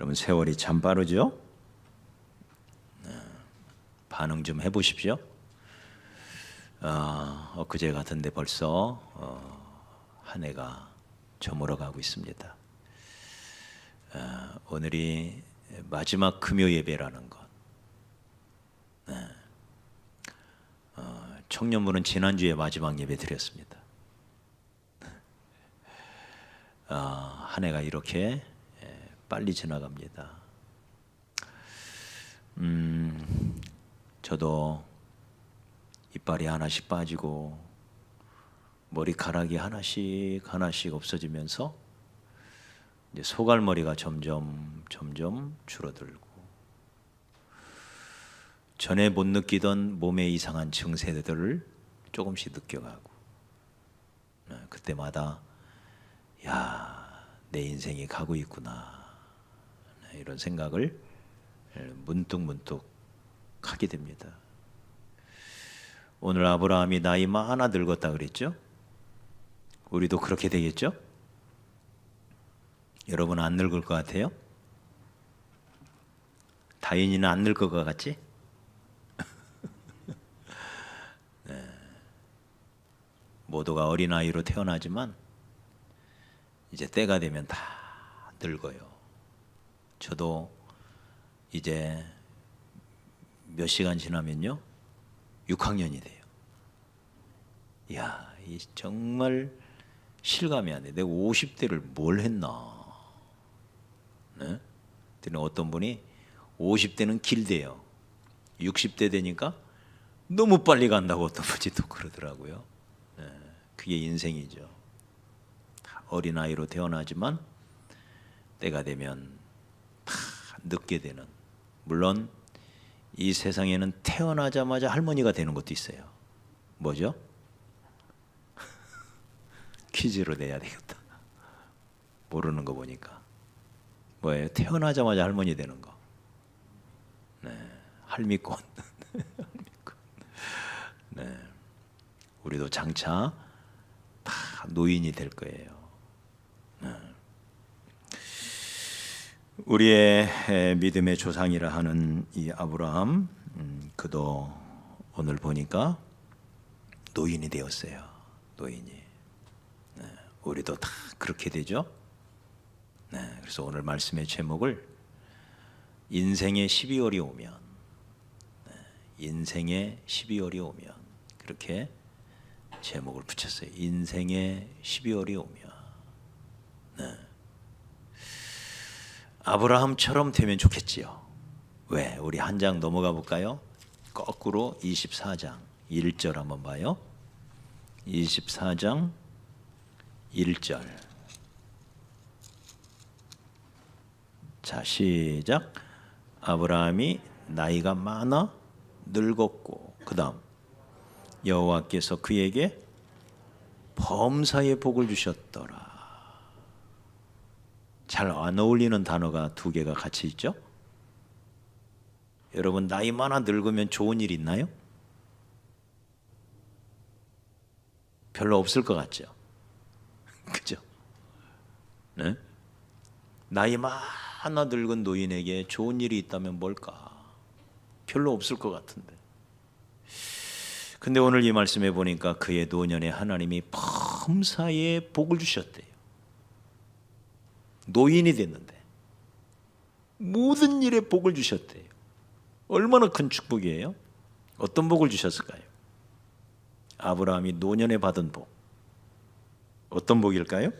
여러분 세월이 참 빠르죠? 반응 좀 해보십시오. 엊그제 같은데 벌써 한 해가 저물어 가고 있습니다. 오늘이 마지막 금요 예배라는 것. 청년부는 지난주에 마지막 예배 드렸습니다. 한 해가 이렇게 빨리 지나갑니다. 저도 이빨이 하나씩 빠지고 머리카락이 하나씩 없어지면서 이제 소갈머리가 점점 줄어들고 전에 못 느끼던 몸의 이상한 증세들을 조금씩 느껴가고 그때마다 야, 내 인생이 가고 있구나 이런 생각을 문득 하게 됩니다. 오늘 아브라함이 나이 많아 늙었다 그랬죠? 우리도 그렇게 되겠죠? 여러분 안 늙을 것 같아요? 다인이는 안 늙을 것 같지? 네. 모두가 어린아이로 태어나지만 이제 때가 되면 다 늙어요. 저도 이제 몇 시간 지나면요 6학년이 돼요. 이야, 정말 실감이 안 돼. 내가 50대를 뭘 했나? 네? 어떤 분이 50대는 길대요. 60대 되니까 너무 빨리 간다고 어떤 분이 또 그러더라고요. 네, 그게 인생이죠. 어린아이로 태어나지만 때가 되면 다 늙게 되는. 물론 이 세상에는 태어나자마자 할머니가 되는 것도 있어요. 뭐죠? 퀴즈로 내야 되겠다. 모르는 거 보니까. 뭐예요? 태어나자마자 할머니 되는 거. 네, 할미꽃. 할미꽃. 네, 우리도 장차 다 노인이 될 거예요. 네. 우리의 믿음의 조상이라 하는 이 아브라함, 그도 오늘 보니까 노인이 되었어요. 노인이. 네, 우리도 다 그렇게 되죠. 네, 그래서 오늘 말씀의 제목을 인생의 12월이 오면, 인생의 12월이 오면 그렇게 제목을 붙였어요. 인생의 12월이 오면. 네. 아브라함처럼 되면 좋겠지요. 왜? 우리 한 장 넘어가 볼까요? 거꾸로 24장 1절 한번 봐요. 24장 1절. 자, 시작. 아브라함이 나이가 많아 늙었고 그 다음 여호와께서 그에게 범사의 복을 주셨더라. 잘 안 어울리는 단어가 두 개가 같이 있죠? 여러분 나이 많아 늙으면 좋은 일 있나요? 별로 없을 것 같죠? 그죠? 네? 나이 많아 늙은 노인에게 좋은 일이 있다면 뭘까? 별로 없을 것 같은데. 근데 오늘 이 말씀에 보니까 그의 노년에 하나님이 범사의 복을 주셨대요. 노인이 됐는데 모든 일에 복을 주셨대요. 얼마나 큰 축복이에요? 어떤 복을 주셨을까요? 아브라함이 노년에 받은 복. 어떤 복일까요?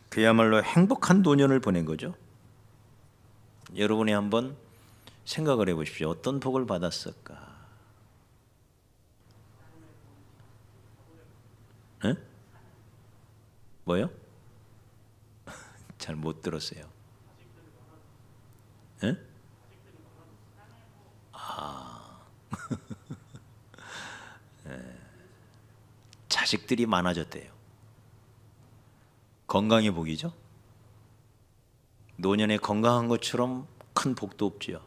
그야말로 행복한 노년을 보낸 거죠. 여러분이 한번 생각을 해보십시오. 어떤 복을 받았을까? 네? 뭐요? 잘 못 들었어요. 네? 네. 자식들이 많아졌대요. 건강의 복이죠. 노년에 건강한 것처럼 큰 복도 없지요.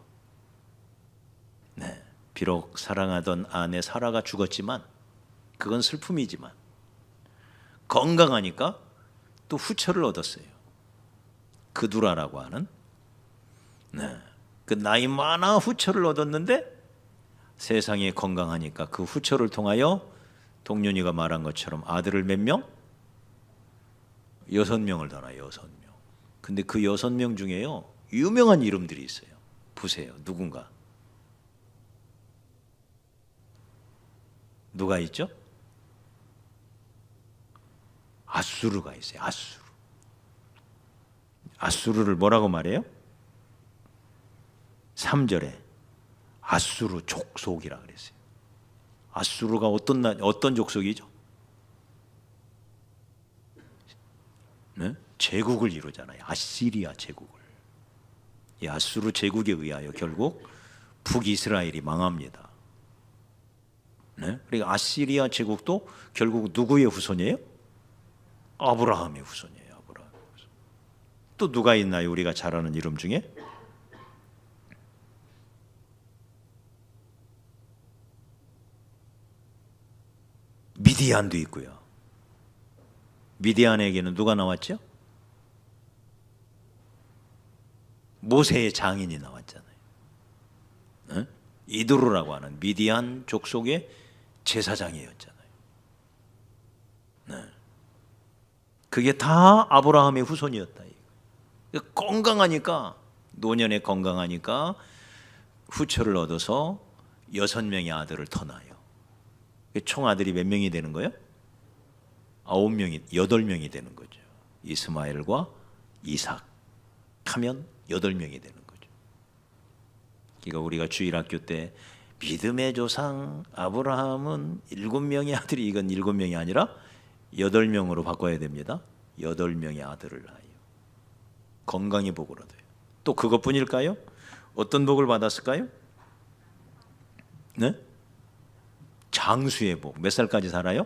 네, 비록 사랑하던 아내 사라가 죽었지만 그건 슬픔이지만 건강하니까 또 후처를 얻었어요. 그두라라고 하는 그 나이 많아 후처를 얻었는데 세상에 건강하니까 그 후처를 통하여 동윤이가 말한 것처럼 아들을 몇 명? 6명을 더 낳아요. 6명. 근데 그 6명 중에요 유명한 이름들이 있어요. 보세요. 누가 있죠? 아수르가 있어요. 아수르를 뭐라고 말해요? 3절에 아수르 족속이라 그랬어요. 아수르가 어떤 족속이죠? 네? 제국을 이루잖아요. 아시리아 제국을. 이 아수르 제국에 의하여 결국 북이스라엘이 망합니다. 네? 그러니까 아시리아 제국도 결국 누구의 후손이에요? 아브라함의 후손이에요. 또 누가 있나요? 우리가 잘 아는 이름 중에? 미디안도 있고요. 미디안에게는 누가 나왔죠? 모세의 장인이 나왔잖아요. 네? 이드루라고 하는 미디안 족속의 제사장이었잖아요. 네. 그게 다 아브라함의 후손이었다. 건강하니까 노년에 건강하니까 후처를 얻어서 6명의 아들을 더 낳아요. 총 아들이 몇 명이 되는 거예요? 8명이 되는 거죠. 이스마엘과 이삭 하면 8명이 되는 거죠. 그러니까 우리가 주일학교 때 믿음의 조상 아브라함은 7명의 아들이 이건 7명이 아니라 8명으로 바꿔야 됩니다. 8명의 아들을 낳아요. 건강의 복을 얻어요. 또 그것뿐일까요? 어떤 복을 받았을까요? 네? 장수의 복. 몇 살까지 살아요?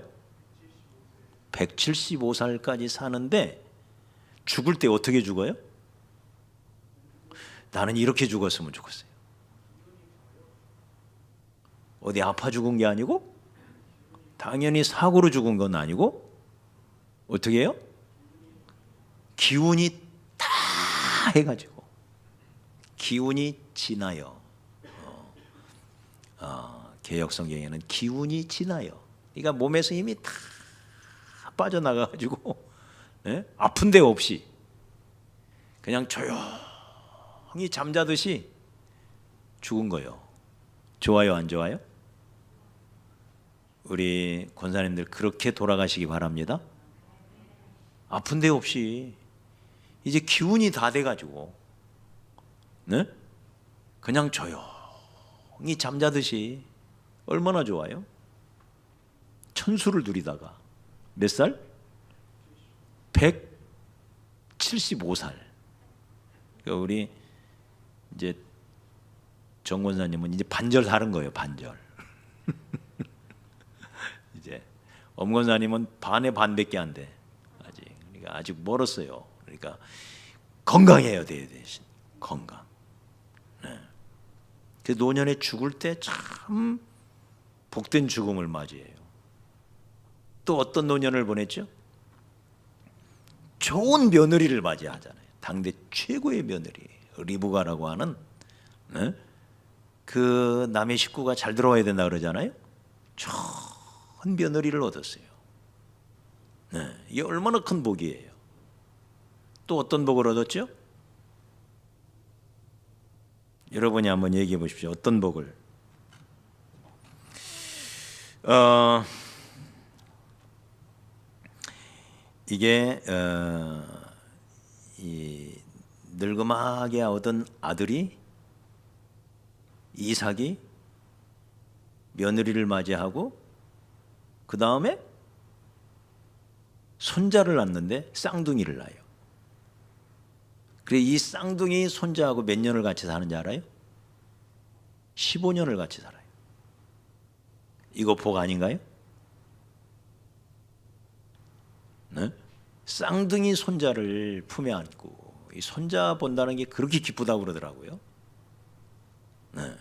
175살까지 사는데 죽을 때 어떻게 죽어요? 나는 이렇게 죽었으면 좋겠어요. 어디 아파 죽은 게 아니고 당연히 사고로 죽은 건 아니고 어떻게 해요? 기운이 다 해가지고 기운이 지나요. 개역성경에는 기운이 지나요. 그러니까 몸에서 힘이 다 빠져나가가지고 아픈 데 없이 그냥 조용히 잠자듯이 죽은 거예요. 좋아요, 안 좋아요? 우리 권사님들 그렇게 돌아가시기 바랍니다. 아픈 데 없이 이제 기운이 다 돼가지고 그냥 조용히 잠자듯이 얼마나 좋아요? 천수를 누리다가 몇 살? 175살. 그러니까 우리 이제 정 권사님은 이제 반절 다른 거예요. 반절. 이제 엄 권사님은 반의 반밖에 안 돼. 그러니까 아직 멀었어요. 그러니까 건강해야 돼요. 대신 건강. 그 노년에 죽을 때 참 복된 죽음을 맞이해요. 또 어떤 노년을 보냈죠? 좋은 며느리를 맞이하잖아요. 당대 최고의 며느리 리브가라고 하는 그 남의 식구가 잘 들어와야 된다 그러잖아요. 좋은 며느리를 얻었어요. 이게 얼마나 큰 복이에요. 또 어떤 복을 얻었죠? 여러분이 한번 얘기해 보십시오. 어떤 복을? 이게 이 늙음하게 얻은 아들이 이삭이 며느리를 맞이하고 그 다음에 손자를 낳는데 쌍둥이를 낳아요. 그래 이 쌍둥이 손자하고 몇 년을 같이 사는지 알아요? 15년을 같이 살아요. 이거 복 아닌가요? 네? 쌍둥이 손자를 품에 안고 이 손자 본다는 게 그렇게 기쁘다고 그러더라고요. 네.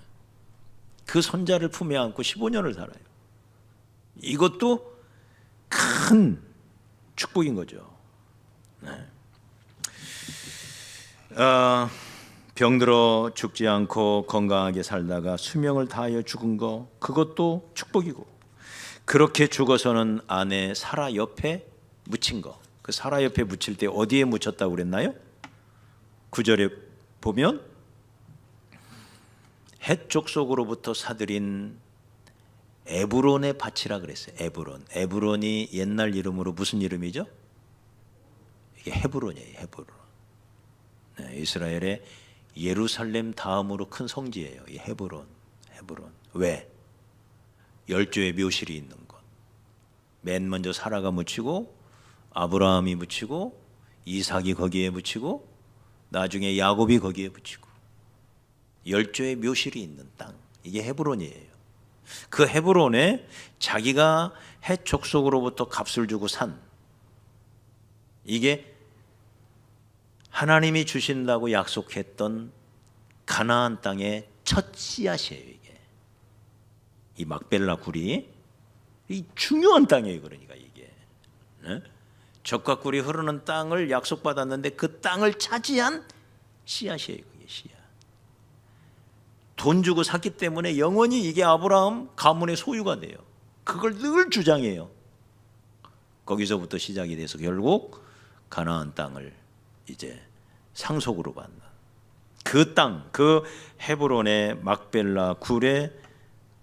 그 손자를 품에 안고 15년을 살아요. 이것도 큰 축복인 거죠. 네. 병들어 죽지 않고 건강하게 살다가 수명을 다하여 죽은 거, 그것도 축복이고, 그렇게 죽어서는 아내 사라 옆에 묻힌 거, 그 사라 옆에 묻힐 때 어디에 묻혔다고 그랬나요? 9절에 보면 헷 족속으로부터 사들인 에브론의 밭이라 그랬어요. 에브론이 옛날 이름으로 무슨 이름이죠? 이게 헤브론이에요. 헤브론. 네, 이스라엘의 예루살렘 다음으로 큰 성지예요. 이 헤브론. 왜? 열조의 묘실이 있는 곳. 맨 먼저 사라가 묻히고, 아브라함이 묻히고, 이삭이 거기에 묻히고, 나중에 야곱이 거기에 묻히고, 열조의 묘실이 있는 땅, 이게 헤브론이에요. 그 헤브론에 자기가 헷 족속으로부터 값을 주고 산, 이게 하나님이 주신다고 약속했던 가나안 땅의 첫 씨앗이에요. 이게 이 막벨라 굴이 이 중요한 땅이에요. 그러니까 이게 젖과 꿀이 흐르는 땅을 약속받았는데 그 땅을 차지한 씨앗이에요. 그게 씨앗. 돈 주고 샀기 때문에 영원히 이게 아브라함 가문의 소유가 돼요. 그걸 늘 주장해요. 거기서부터 시작이 돼서 결국 가나안 땅을 이제 상속으로 받는 그 땅, 그 헤브론의 막벨라 굴에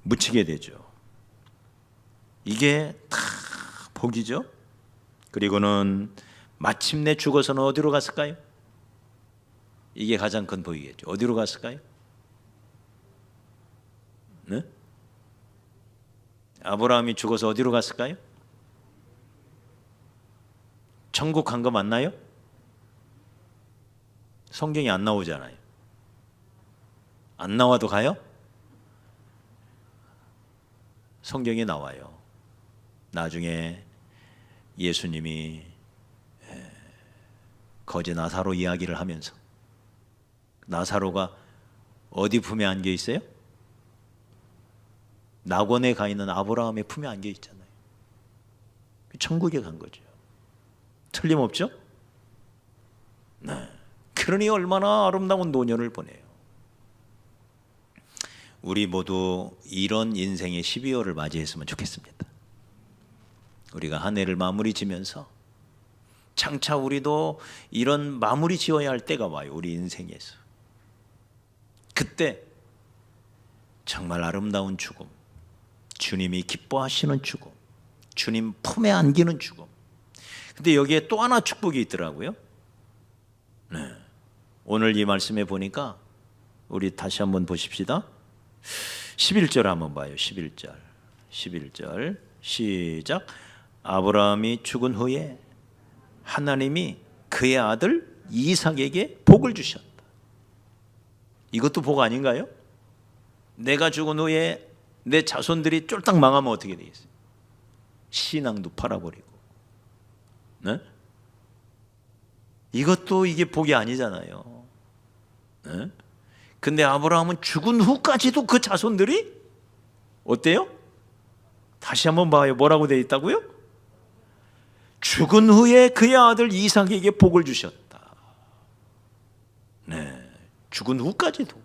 묻히게 되죠. 이게 다 복이죠. 그리고는 마침내 죽어서는 어디로 갔을까요? 이게 가장 큰 복이겠죠. 어디로 갔을까요? 네? 아브라함이 죽어서 어디로 갔을까요? 천국 간 거 맞나요? 성경이 안 나오잖아요. 안 나와도 가요? 성경에 나와요. 나중에 예수님이 거제 나사로 이야기를 하면서 나사로가 어디 품에 안겨 있어요? 낙원에 가 있는 아브라함의 품에 안겨 있잖아요. 천국에 간 거죠. 틀림없죠? 네. 그러니 얼마나 아름다운 노년을 보내요. 우리 모두 이런 인생의 12월을 맞이했으면 좋겠습니다. 우리가 한 해를 마무리 지면서 장차 우리도 이런 마무리 지어야 할 때가 와요. 우리 인생에서. 그때 정말 아름다운 죽음, 주님이 기뻐하시는 죽음, 주님 품에 안기는 죽음. 근데 여기에 또 하나 축복이 있더라고요. 네. 오늘 이 말씀에 보니까 우리 다시 한번 보십시다. 11절 한번 봐요. 11절 시작. 아브라함이 죽은 후에 하나님이 그의 아들 이삭에게 복을 주셨다. 이것도 복 아닌가요? 내가 죽은 후에 내 자손들이 쫄딱 망하면 어떻게 되겠어요? 신앙도 팔아버리고. 네? 이것도 이게 복이 아니잖아요. 네? 근데 아브라함은 죽은 후까지도 그 자손들이 어때요? 다시 한번 봐요. 뭐라고 되어 있다고요? 죽은 후에 그의 아들 이삭에게 복을 주셨다. 네, 죽은 후까지도.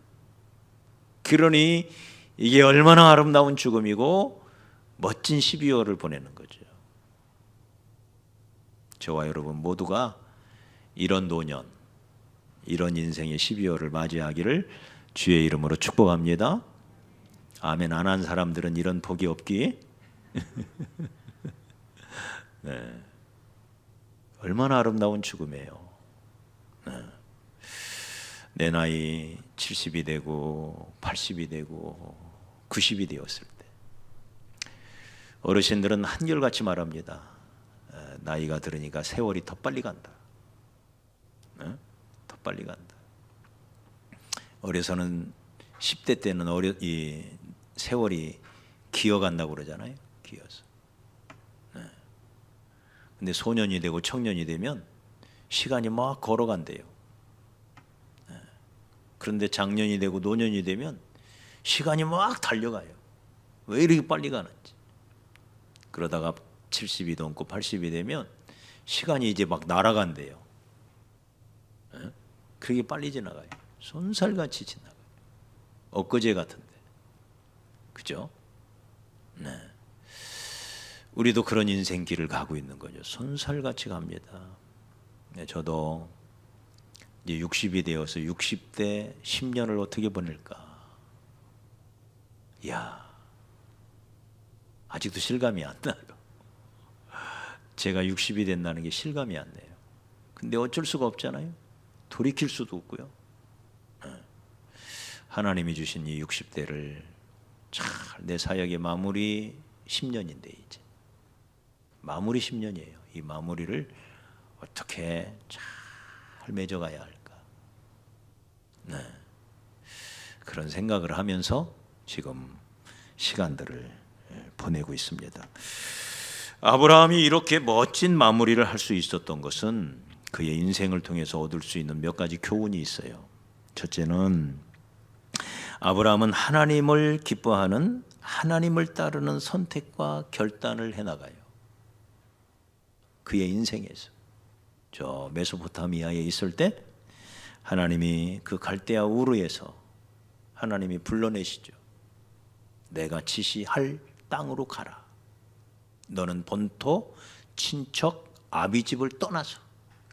그러니 이게 얼마나 아름다운 죽음이고 멋진 12월을 보내는 거죠. 저와 여러분 모두가 이런 노년, 이런 인생의 12월을 맞이하기를 주의 이름으로 축복합니다. 아멘 안 한 사람들은 이런 복이 없기. 네. 얼마나 아름다운 죽음이에요. 네. 내 나이 70이 되고 80이 되고 90이 되었을 때 어르신들은 한결같이 말합니다. 나이가 들으니까 세월이 더 빨리 간다. 더 빨리 간다. 어려서는 10대 때는 이 세월이 기어간다고 그러잖아요. 기어서. 근데 소년이 되고 청년이 되면 시간이 막 걸어간대요. 그런데 장년이 되고 노년이 되면 시간이 막 달려가요. 왜 이렇게 빨리 가는지. 그러다가 70이 넘고 80이 되면 시간이 이제 막 날아간대요. 그렇게 빨리 지나가요. 손살같이 지나가요. 엊그제 같은데. 그죠? 네. 우리도 그런 인생길을 가고 있는 거죠. 손살같이 갑니다. 네, 저도 이제 60이 되어서 60대 10년을 어떻게 보낼까? 이야, 아직도 실감이 안 나요. 제가 60이 된다는 게 실감이 안 나요. 근데 어쩔 수가 없잖아요. 돌이킬 수도 없고요. 하나님이 주신 이 60대를 잘 내 사역의 마무리 10년인데 이제 마무리 10년이에요. 이 마무리를 어떻게 잘 맺어가야 할까? 네. 그런 생각을 하면서 지금 시간들을 보내고 있습니다. 아브라함이 이렇게 멋진 마무리를 할 수 있었던 것은 그의 인생을 통해서 얻을 수 있는 몇 가지 교훈이 있어요. 첫째는 아브라함은 하나님을 기뻐하는, 하나님을 따르는 선택과 결단을 해나가요. 그의 인생에서. 저 메소포타미아에 있을 때 하나님이 그 갈대아 우르에서 하나님이 불러내시죠. 내가 지시할 땅으로 가라. 너는 본토 친척 아비집을 떠나서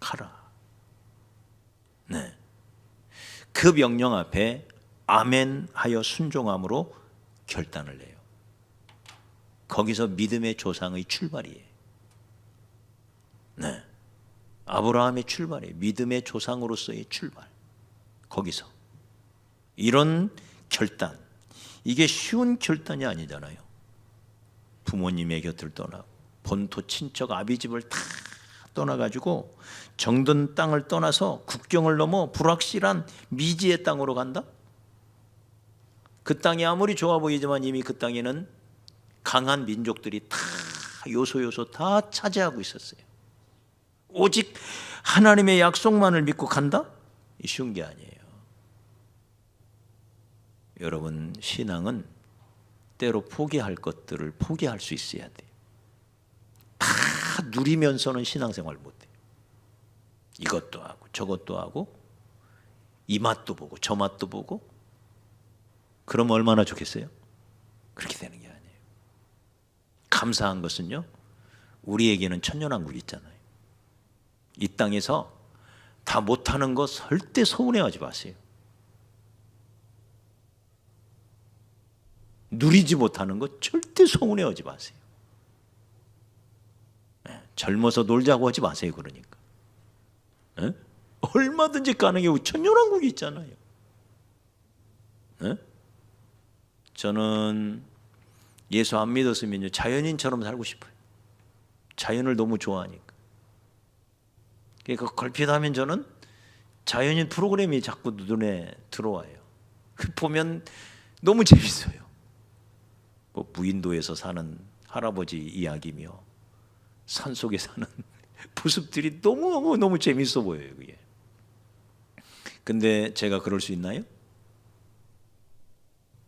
가라. 네. 그 명령 앞에 아멘 하여 순종함으로 결단을 해요. 거기서 믿음의 조상의 출발이에요. 네. 아브라함의 출발이에요. 믿음의 조상으로서의 출발. 거기서 이런 결단, 이게 쉬운 결단이 아니잖아요. 부모님의 곁을 떠나고 본토 친척 아비집을 다 떠나가지고 정든 땅을 떠나서 국경을 넘어 불확실한 미지의 땅으로 간다? 그 땅이 아무리 좋아 보이지만 이미 그 땅에는 강한 민족들이 다 요소 다 차지하고 있었어요. 오직 하나님의 약속만을 믿고 간다? 쉬운 게 아니에요. 여러분, 신앙은 때로 포기할 것들을 포기할 수 있어야 돼요. 다 누리면서는 신앙생활 못해요. 이것도 하고 저것도 하고 이 맛도 보고 저 맛도 보고, 그럼 얼마나 좋겠어요? 그렇게 되는 게 아니에요. 감사한 것은요, 우리에게는 천년왕국이 있잖아요. 이 땅에서 다 못하는 거 절대 서운해하지 마세요. 누리지 못하는 거 절대 서운해하지 마세요. 젊어서 놀자고 하지 마세요. 그러니까 얼마든지 가능해요. 천년왕국이 있잖아요. 저는 예수 안 믿었으면요, 자연인처럼 살고 싶어요. 자연을 너무 좋아하니까. 그러니까 걸핏하면 저는 자연인 프로그램이 자꾸 눈에 들어와요. 보면 너무 재밌어요. 뭐 무인도에서 사는 할아버지 이야기며 산속에 사는 모습들이 너무 재밌어 보여요. 그게. 근데 제가 그럴 수 있나요?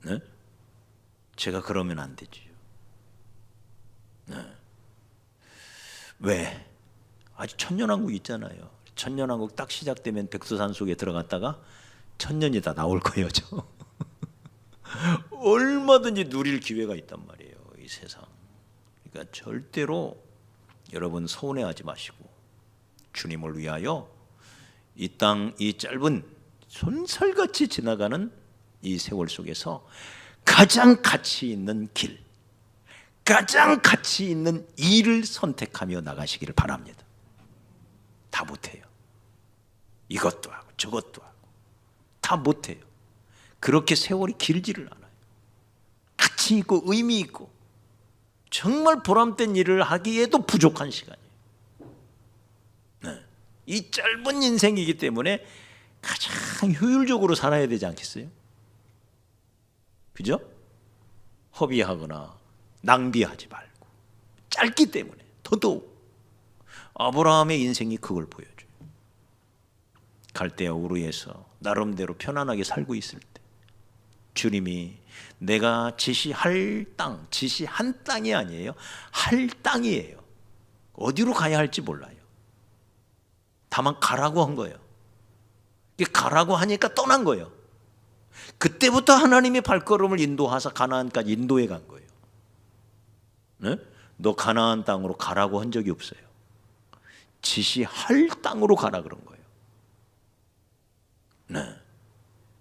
네? 제가 그러면 안 되죠. 네. 왜? 아직 천년왕국 있잖아요. 천년왕국 딱 시작되면 백두산 속에 들어갔다가 천년이 다 나올 거예요. 저. 얼마든지 누릴 기회가 있단 말이에요. 이 세상. 그러니까 절대로 여러분 서운해하지 마시고 주님을 위하여 이 땅, 이 짧은 손살같이 지나가는 이 세월 속에서 가장 가치 있는 길, 가장 가치 있는 일을 선택하며 나가시기를 바랍니다. 다 못해요. 이것도 하고 저것도 하고 다 못해요. 그렇게 세월이 길지를 않아요. 가치 있고 의미 있고 정말 보람된 일을 하기에도 부족한 시간이에요. 네. 이 짧은 인생이기 때문에 가장 효율적으로 살아야 되지 않겠어요? 그죠? 허비하거나 낭비하지 말고, 짧기 때문에 더더욱 아브라함의 인생이 그걸 보여줘요. 갈대아 우르에서 나름대로 편안하게 살고 있을 때 주님이 내가 지시할 땅, 지시한 땅이 아니에요. 할 땅이에요. 어디로 가야 할지 몰라요. 다만 가라고 한 거예요. 가라고 하니까 떠난 거예요. 그때부터 하나님이 발걸음을 인도하사 가나안까지 인도해 간 거예요. 네? 너 가나안 땅으로 가라고 한 적이 없어요. 지시할 땅으로 가라 그런 거예요. 네.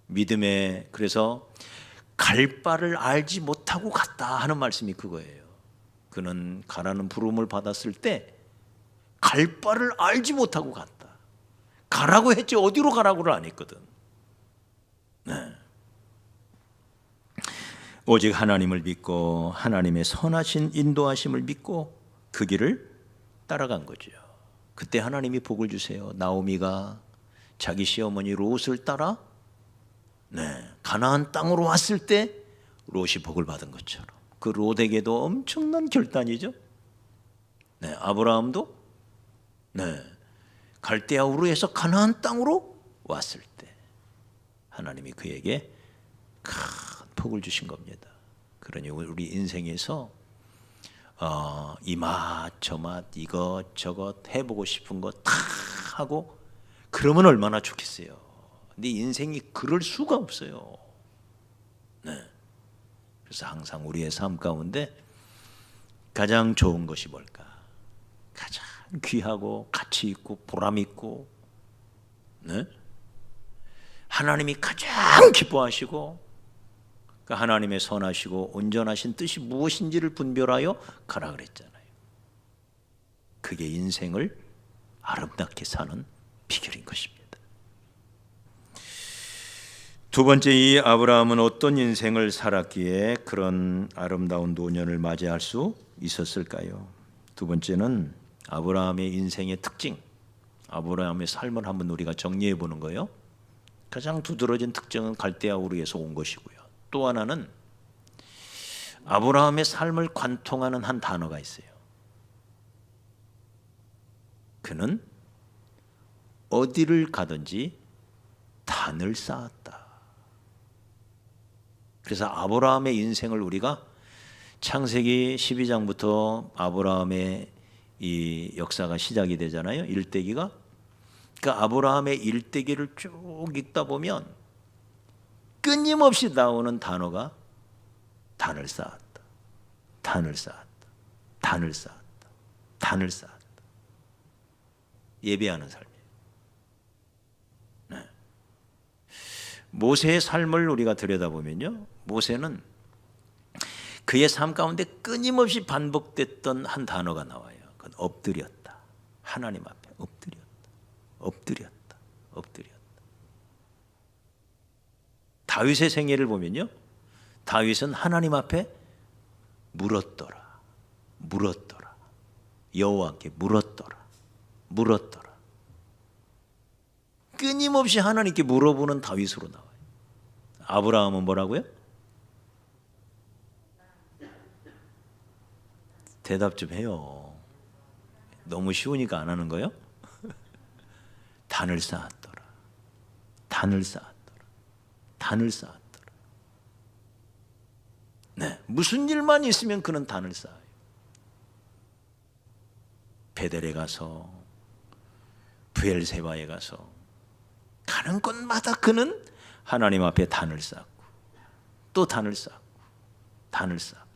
믿음에, 그래서 갈 바를 알지 못하고 갔다 하는 말씀이 그거예요. 그는 가라는 부름을 받았을 때 갈 바를 알지 못하고 갔다. 가라고 했지 어디로 가라고를 안 했거든. 네. 오직 하나님을 믿고 하나님의 선하신 인도하심을 믿고 그 길을 따라간 거죠. 그때 하나님이 복을 주세요. 나오미가 자기 시어머니 롯을 따라 가나안 땅으로 왔을 때 롯이 복을 받은 것처럼 그 롯에게도 엄청난 결단이죠. 아브라함도 갈대아 우르에서 가나안 땅으로 왔을 때 하나님이 그에게 큰 복을 주신 겁니다. 그러니 우리 인생에서 이맛 저맛 이것저것 해보고 싶은 거 다 하고 그러면 얼마나 좋겠어요. 근데 인생이 그럴 수가 없어요. 그래서 항상 우리의 삶 가운데 가장 좋은 것이 뭘까? 가장 귀하고 가치 있고 보람 있고 하나님이 가장 기뻐하시고 그 하나님의 선하시고 온전하신 뜻이 무엇인지를 분별하여 가라 그랬잖아요. 그게 인생을 아름답게 사는 비결인 것입니다. 두 번째, 이 아브라함은 어떤 인생을 살았기에 그런 아름다운 노년을 맞이할 수 있었을까요? 두 번째는 아브라함의 인생의 특징, 아브라함의 삶을 한번 우리가 정리해 보는 거예요. 가장 두드러진 특징은 갈대아 우르에서 온 것이고요. 또 하나는 아브라함의 삶을 관통하는 한 단어가 있어요. 그는 어디를 가든지 단을 쌓았다. 그래서 아브라함의 인생을 우리가 창세기 12장부터 아브라함의 이 역사가 시작이 되잖아요. 일대기가. 그러니까 아브라함의 일대기를 쭉 읽다 보면 끊임없이 나오는 단어가 단을 쌓았다. 단을 쌓았다. 단을 쌓았다. 단을 쌓았다. 예배하는 삶이에요. 모세의 삶을 우리가 들여다보면요. 모세는 그의 삶 가운데 끊임없이 반복됐던 한 단어가 나와요. 그건 엎드렸다. 하나님 앞에 엎드렸다. 엎드렸다. 엎드렸다. 다윗의 생애를 보면요. 다윗은 하나님 앞에 물었더라. 물었더라. 여호와께 물었더라. 물었더라. 끊임없이 하나님께 물어보는 다윗으로 나와요. 아브라함은 뭐라고요? 대답 좀 해요. 너무 쉬우니까 안 하는 거예요? 단을 쌓았더라. 단을 쌓았더라. 단을 쌓았더라. 무슨 일만 있으면 그는 단을 쌓아요. 베델에 가서 브엘세바에 가서 가는 곳마다 그는 하나님 앞에 단을 쌓고 또 단을 쌓고 단을 쌓고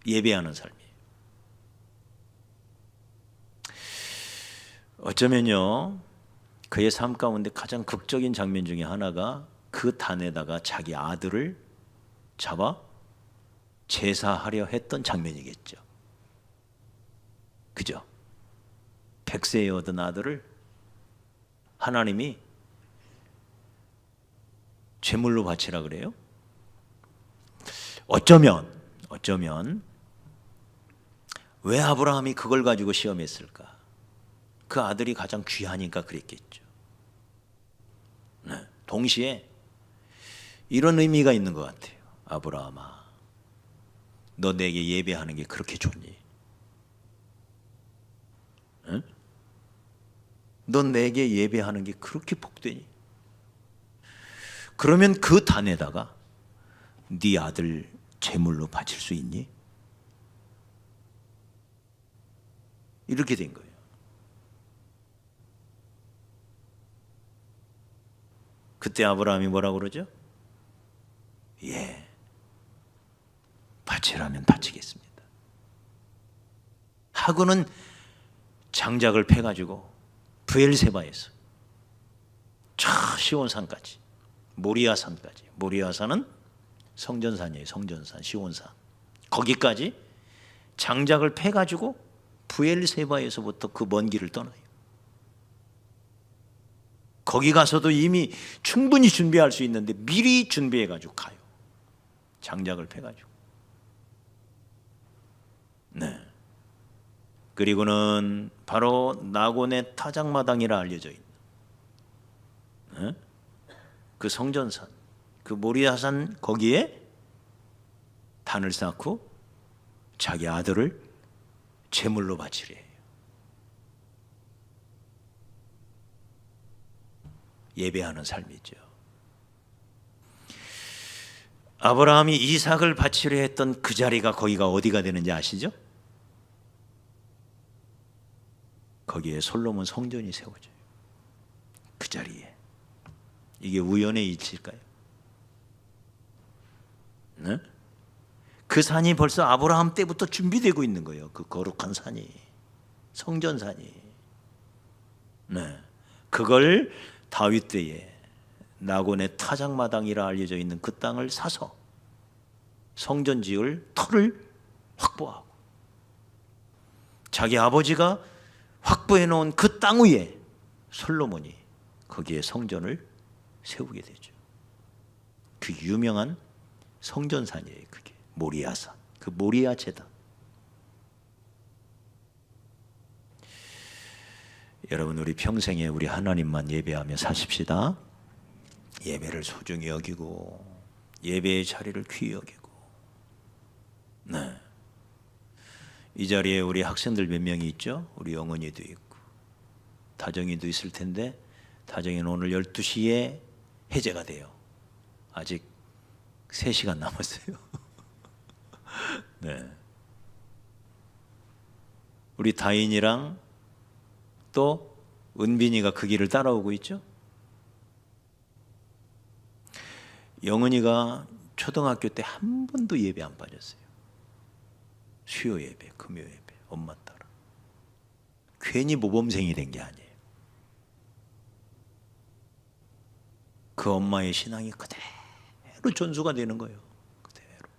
예배하는 삶이에요. 어쩌면요 그의 삶 가운데 가장 극적인 장면 중에 하나가 그 단에다가 자기 아들을 잡아 제사하려 했던 장면이겠죠. 그죠? 100세에 얻은 아들을 하나님이 제물로 바치라 그래요. 어쩌면 왜 아브라함이 그걸 가지고 시험했을까? 그 아들이 가장 귀하니까 그랬겠죠. 동시에 이런 의미가 있는 것 같아요. 아브라함아, 너 내게 예배하는 게 그렇게 좋니? 응? 너 내게 예배하는 게 그렇게 복되니? 그러면 그 단에다가 네 아들 제물로 바칠 수 있니? 이렇게 된 거예요. 그때 아브라함이 뭐라고 그러죠? 바치라면 바치겠습니다. 하고는 장작을 패가지고 브엘세바에서 저 시온산까지, 모리아산까지, 모리아산은 성전산이에요. 성전산, 시온산, 거기까지 장작을 패가지고 브엘세바에서부터 그 먼 길을 떠나요. 거기 가서도 이미 충분히 준비할 수 있는데 미리 준비해가지고 가요. 장작을 패가지고. 네. 그리고는 바로 나곤의 타작마당이라 알려져 있는 그 성전산, 그 모리아산 거기에 단을 쌓고 자기 아들을 제물로 바치려 해요. 예배하는 삶이죠. 아브라함이 이삭을 바치려 했던 그 자리가 거기가 어디가 되는지 아시죠? 거기에 솔로몬 성전이 세워져요. 그 자리에. 이게 우연의 일치일까요? 네? 그 산이 벌써 아브라함 때부터 준비되고 있는 거예요. 그 거룩한 산이, 성전산이. 네. 그걸 다윗 때에 나곤의 타작마당이라 알려져 있는 그 땅을 사서 성전 지을 터를 확보하고 자기 아버지가 확보해 놓은 그 땅 위에 솔로몬이 거기에 성전을 세우게 되죠. 그 유명한 성전산이에요. 그게 모리아산, 그 모리아 제단. 여러분, 우리 평생에 우리 하나님만 예배하며 사십시다. 예배를 소중히 여기고 예배의 자리를 귀히 여기고. 네. 이 자리에 우리 학생들 몇 명이 있죠? 우리 영은이도 있고 다정이도 있을 텐데, 다정이는 오늘 12시에 해제가 돼요. 아직 3시간 남았어요. 네. 우리 다인이랑 또 은빈이가 그 길을 따라오고 있죠. 영은이가 초등학교 때 한 번도 예배 안 빠졌어요. 수요 예배, 금요 예배, 엄마 따라. 괜히 모범생이 된 게 아니에요. 그 엄마의 신앙이 그대로 전수가 되는 거예요. 그대로.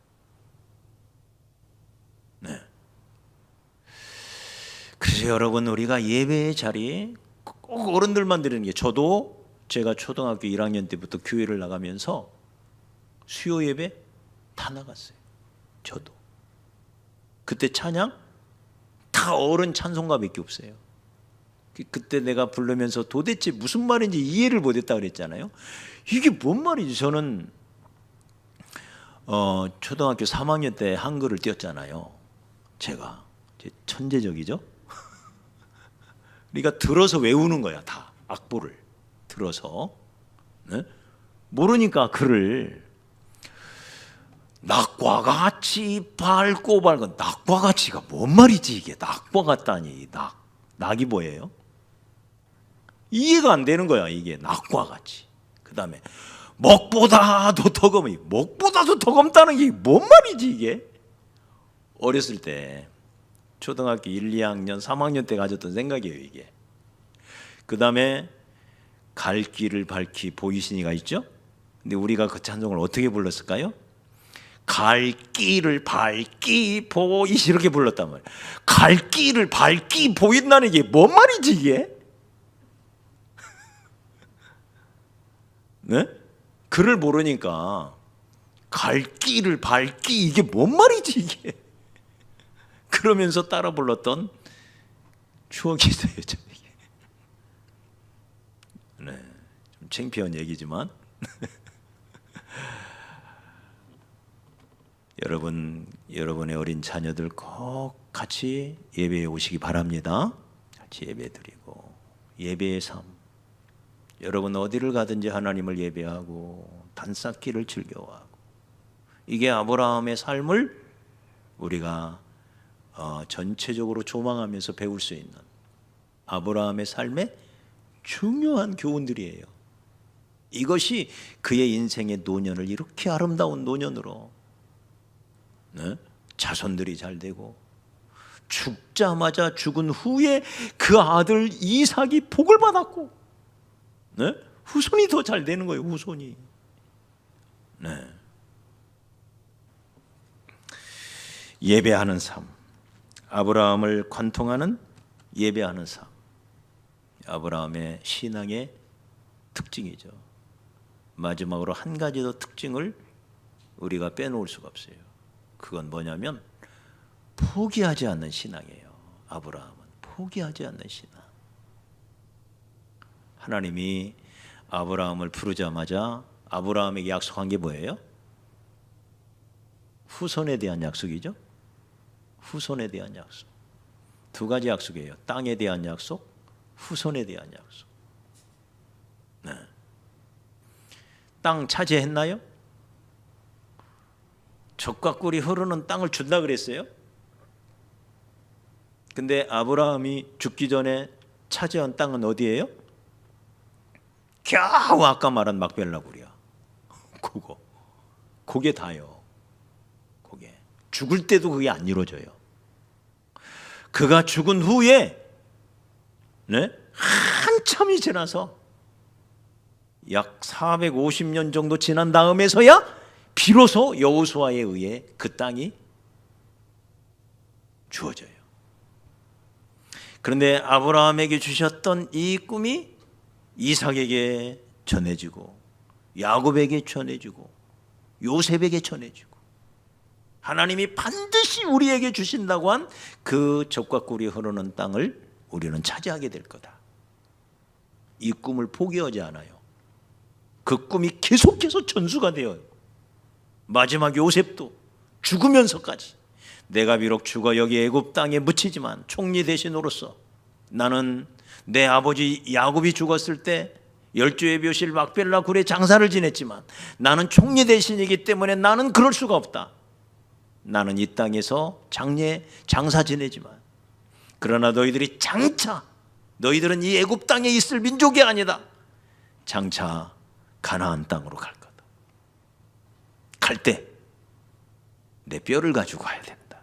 네. 그래서 여러분, 우리가 예배의 자리에 꼭 어른들만 드리는 게, 저도 제가 초등학교 1학년 때부터 교회를 나가면서 수요 예배 다 나갔어요. 저도. 그때 찬양 다 어른 찬송가밖에 없어요. 그때 내가 부르면서 도대체 무슨 말인지 이해를 못했다 그랬잖아요. 이게 뭔 말이지? 저는 초등학교 3학년 때 한글을 띄웠잖아요. 제가 천재적이죠. 그러니까 들어서 외우는 거야. 다 악보를 들어서. 네? 모르니까 글을 낙과 같이 밝고 밝은, 낙과 같이가 뭔 말이지? 이게 낙과 같다니. 낙이 뭐예요? 이해가 안 되는 거야. 이게 낙과 같이. 그 다음에 먹보다도 더 검이, 먹보다도 더 검다는 게 뭔 말이지 이게? 어렸을 때 초등학교 1, 2학년, 3학년 때 가졌던 생각이에요 이게. 그 다음에 갈 길을 밝히 보이시니가 있죠? 근데 우리가 그 찬송을 어떻게 불렀을까요? 갈 길을 밝기 보이시, 이렇게 불렀단 말이에요. 갈 길을 밝기 보인다는 게 뭔 말이지 이게? 네? 글을 모르니까 갈 길을 밝기, 이게 뭔 말이지 이게? 그러면서 따라 불렀던 추억이 있어요. 이게. 네, 좀 창피한 얘기지만 여러분의 어린 자녀들 꼭 같이 예배에 오시기 바랍니다. 같이 예배 드리고 예배의 삶. 여러분 어디를 가든지 하나님을 예배하고 단쌓기를 즐겨하고, 이게 아브라함의 삶을 우리가 전체적으로 조망하면서 배울 수 있는 아브라함의 삶의 중요한 교훈들이에요. 이것이 그의 인생의 노년을 이렇게 아름다운 노년으로, 네? 자손들이 잘 되고, 죽자마자 죽은 후에 그 아들 이삭이 복을 받았고, 네? 후손이 더 잘 되는 거예요. 후손이. 네. 예배하는 삶, 아브라함을 관통하는 예배하는 삶, 아브라함의 신앙의 특징이죠. 마지막으로 한 가지 더 특징을 우리가 빼놓을 수가 없어요. 그건 뭐냐면 포기하지 않는 신앙이에요. 아브라함은 포기하지 않는 신앙. 하나님이 아브라함을 부르자마자 아브라함에게 약속한 게 뭐예요? 후손에 대한 약속이죠. 후손에 대한 약속. 두 가지 약속이에요. 땅에 대한 약속, 후손에 대한 약속. 네. 땅 차지했나요? 젖과 꿀이 흐르는 땅을 준다 그랬어요. 근데 아브라함이 죽기 전에 차지한 땅은 어디예요? 겨우 아까 말한 막벨라 굴이야. 그게 다요. 그게 죽을 때도 그게 안 이루어져요. 그가 죽은 후에, 네? 한참이 지나서 약 450년 정도 지난 다음에서야 비로소 여호수아에 의해 그 땅이 주어져요. 그런데 아브라함에게 주셨던 이 꿈이 이삭에게 전해지고, 야곱에게 전해지고, 요셉에게 전해지고, 하나님이 반드시 우리에게 주신다고 한 그 젖과 꿀이 흐르는 땅을 우리는 차지하게 될 거다. 이 꿈을 포기하지 않아요. 그 꿈이 계속해서 전수가 되어요. 마지막 요셉도 죽으면서까지 내가 비록 죽어 여기 애굽 땅에 묻히지만 총리 대신으로서 나는 내 아버지 야곱이 죽었을 때 열조의 묘실 막벨라 굴에 장사를 지냈지만 나는 총리 대신이기 때문에 나는 그럴 수가 없다. 나는 이 땅에서 장사 지내지만 그러나 너희들이 장차 너희들은 이 애굽 땅에 있을 민족이 아니다. 장차 가나안 땅으로 갈 거다. 갈 때 내 뼈를 가지고 가야 된다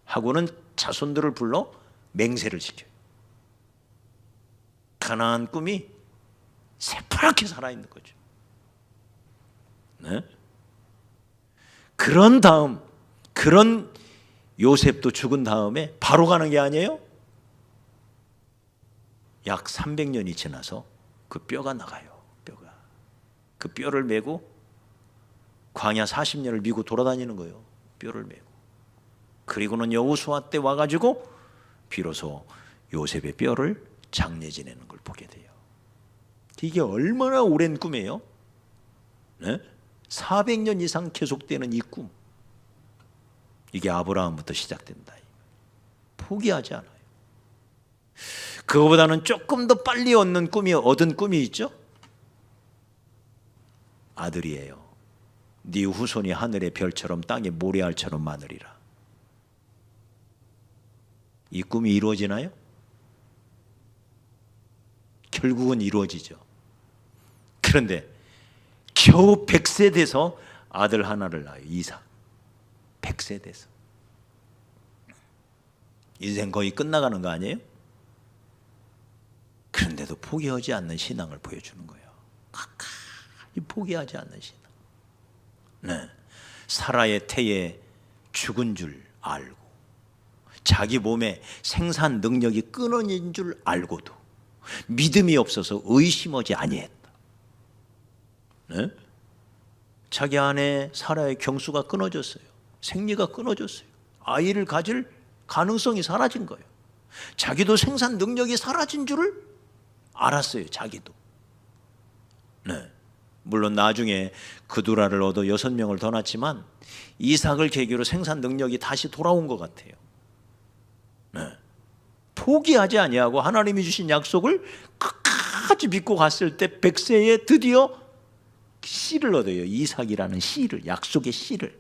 하고는 자손들을 불러 맹세를 지켜요. 가나안 꿈이 새파랗게 살아있는 거죠. 네? 그런 다음, 그런 요셉도 죽은 다음에 바로 가는 게 아니에요. 약 300년이 지나서 그 뼈가 나가요. 뼈가. 그 뼈를 메고 광야 40년을 미고 돌아다니는 거예요. 뼈를 메고. 그리고는 여호수아 때 와가지고 비로소 요셉의 뼈를 장례 지내는 걸 보게 돼요. 이게 얼마나 오랜 꿈이에요? 네? 400년 이상 계속되는 이 꿈. 이게 아브라함부터 시작된다. 포기하지 않아요. 그거보다는 조금 더 빨리 얻은 꿈이 있죠? 아들이에요. 네 후손이 하늘의 별처럼 땅의 모래알처럼 많으리라. 이 꿈이 이루어지나요? 결국은 이루어지죠. 그런데 겨우 100세 돼서 아들 하나를 낳아요. 이삭. 100세 돼서. 인생 거의 끝나가는 거 아니에요? 그런데도 포기하지 않는 신앙을 보여주는 거예요. 끝까지 포기하지 않는 신앙. 네. 사라의 태에 죽은 줄 알고 자기 몸에 생산 능력이 끊어진 줄 알고도 믿음이 없어서 의심하지 아니했다. 네? 자기 안에 사라의 경수가 끊어졌어요. 생리가 끊어졌어요. 아이를 가질 가능성이 사라진 거예요. 자기도 생산 능력이 사라진 줄을 알았어요. 자기도. 네. 물론 나중에 그두라를 얻어 6명을 더 낳지만 이삭을 계기로 생산 능력이 다시 돌아온 것 같아요. 네. 포기하지 아니하고 하나님이 주신 약속을 끝까지 믿고 갔을 때 100세에 드디어 씨를 얻어요. 이삭이라는 씨를, 약속의 씨를.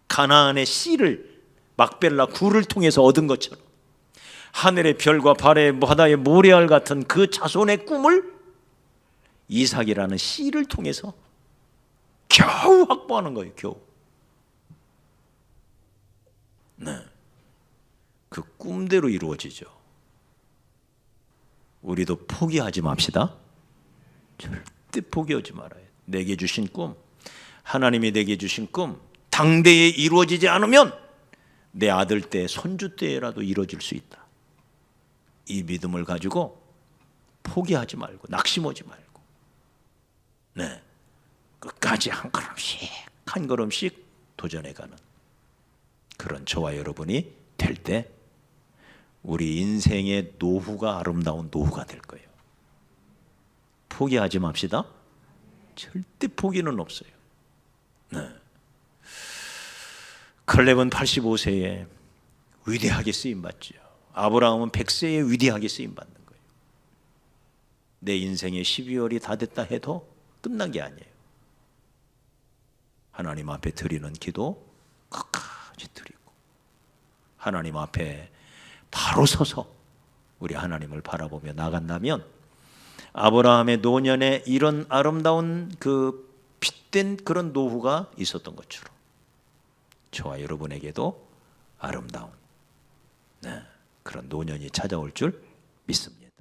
가나안의 씨를 막벨라 굴을 통해서 얻은 것처럼 하늘의 별과 바다의 모래알 같은 그 자손의 꿈을 이삭이라는 씨를 통해서 겨우 확보하는 거예요. 겨우. 네. 그 꿈대로 이루어지죠. 우리도 포기하지 맙시다. 절대 포기하지 말아요. 내게 주신 꿈, 하나님이 내게 주신 꿈 당대에 이루어지지 않으면 내 아들 때, 손주 때라도 이루어질 수 있다. 이 믿음을 가지고 포기하지 말고 낙심하지 말고, 네, 끝까지 한 걸음씩 도전해가는 그런 저와 여러분이 될 때 우리 인생의 노후가 아름다운 노후가 될 거예요. 포기하지 맙시다. 절대 포기는 없어요. 네. 칼렙은 85세에 위대하게 쓰임받죠. 아브라함은 100세에 위대하게 쓰임받는 거예요. 내 인생의 12월이 다 됐다 해도 끝난 게 아니에요. 하나님 앞에 드리는 기도 끝까지 드리고, 하나님 앞에 바로 서서 우리 하나님을 바라보며 나간다면 아브라함의 노년에 이런 아름다운 그 빛된 그런 노후가 있었던 것처럼 저와 여러분에게도 아름다운, 네, 그런 노년이 찾아올 줄 믿습니다.